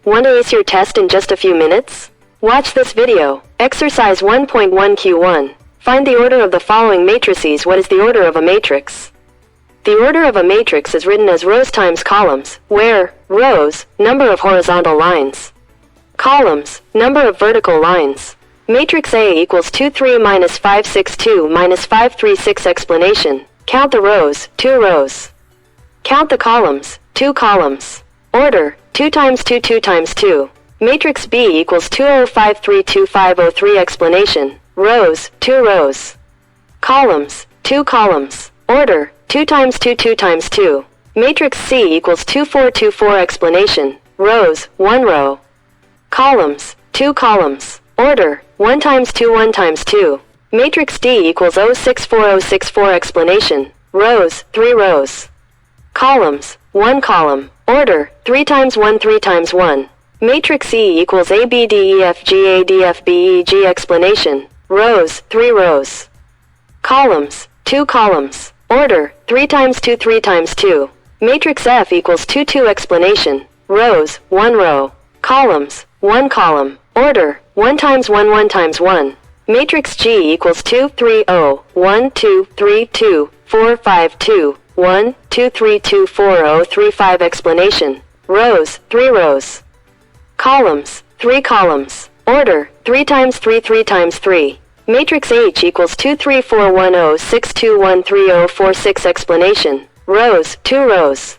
Want to ace your test in just a few minutes? Watch this video. Exercise 1.1 Q1. Find the order of the following matrices. What is the order of a matrix? The order of a matrix is written as rows times columns, where rows, number of horizontal lines. Columns, number of vertical lines. Matrix A equals 2 3 minus 5 6 2 minus 5 3 6. Explanation. Count the rows, 2 rows. Count the columns, 2 columns. Order, 2 times 2 2 times 2. Matrix B equals 20532503. Explanation. Rows, 2 rows. Columns, 2 columns. Order, 2 times 2 2 times 2. Matrix C equals 2424. Explanation. Rows, 1 row. Columns, 2 columns. Order, 1 times 2 1 times 2. Matrix D equals 064064. Explanation. Rows, 3 rows. Columns, 1 column. Order, 3 times 1 3 times 1. Matrix E equals ABDEFGADFBEG. Explanation. Rows, 3 rows. Columns, 2 columns. Order, 3 times 2 3 times 2. Matrix F equals 2 2. Explanation. Rows, 1 row. Columns, 1 column. Order, 1 times 1 1 times 1. Matrix G equals 2 3 0 1 2 3 2 4 5 2 1 2 3 2 4 0 3 5. Explanation. Rows, 3 rows. Columns, 3 columns. Order, 3 times 3 3 times 3. Matrix H equals 2 3 4 1 0 6 2 1 3 0 4 6. Explanation. Rows, 2 rows.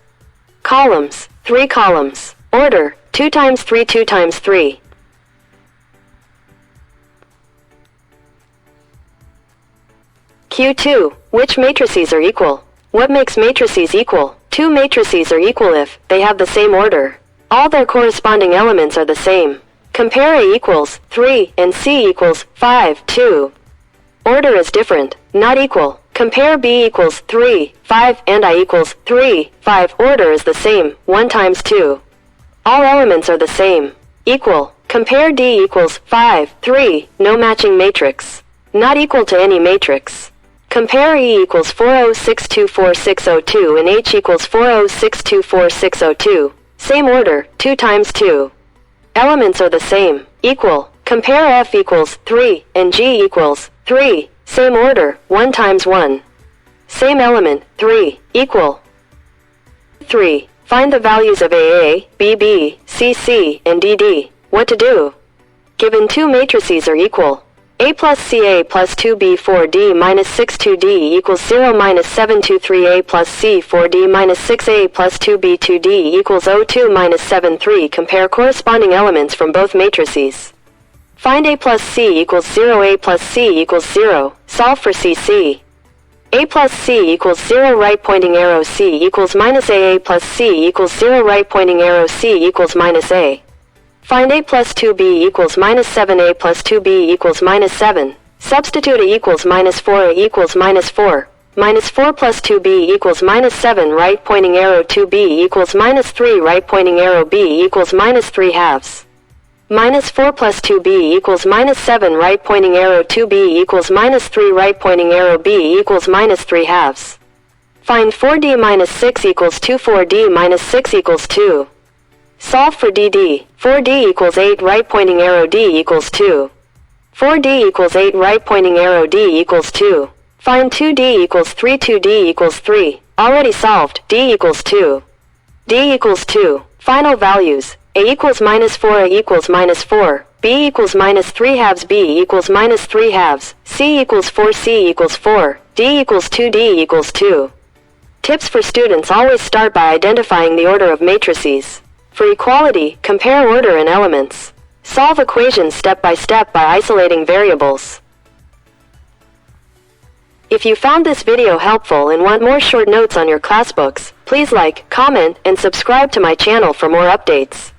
Columns, 3 columns. Order, 2 times 3 2 times 3. Q2. Which matrices are equal? What makes matrices equal? 2 matrices are equal if they have the same order. All their corresponding elements are the same. Compare A equals 3 and C equals 5 2. Order is different, not equal. Compare B equals 3 5 and I equals 3 5. Order is the same, 1 times 2. All elements are the same. Equal. Compare D equals 5 3. No matching matrix. Not equal to any matrix. Compare E equals 40624602 and H equals 40624602. Same order, 2 times 2. Elements are the same. Equal. Compare F equals 3 and G equals 3. Same order, 1 times 1. Same element, 3. Equal. 3. Find the values of AA, BB, CC, and DD. What to do? Given 2 matrices are equal. A plus CA plus 2B 4D minus 6 2D equals 0 minus 7 2 3A plus C 4D minus 6A plus 2B 2D equals 02 minus 7 3. Compare corresponding elements from both matrices. Find A plus C equals 0. A plus C equals 0. Solve for CC. A plus C equals 0. Right pointing arrow C equals minus A. A plus C equals 0. Right pointing arrow C equals minus A. Find A plus 2B equals minus 7. A plus 2B equals minus 7. Substitute A equals minus 4. A equals minus 4. Minus 4 plus 2B equals minus 7. Right pointing arrow 2B equals minus 3. Right pointing arrow B equals minus 3 halves. Minus 4 plus 2B equals minus 7. Right pointing arrow 2B equals minus 3. Right pointing arrow B equals minus 3 halves. Find 4D minus 6 equals 2. 4D minus 6 equals 2. Solve for DD. 4D equals 8. Right pointing arrow D equals 2. 4D equals 8. Right pointing arrow D equals 2. Find 2D equals 3. 2D equals 3. Already solved. D equals 2. D equals 2. Final values. A equals minus 4. A equals minus 4. B equals minus 3 halves. B equals minus 3 halves. C equals 4. C equals 4. D equals 2. D equals 2. Tips for students: always start by identifying the order of matrices. For equality, compare order and elements. Solve equations step by step by isolating variables. If you found this video helpful and want more short notes on your class books, please like, comment, and subscribe to my channel for more updates.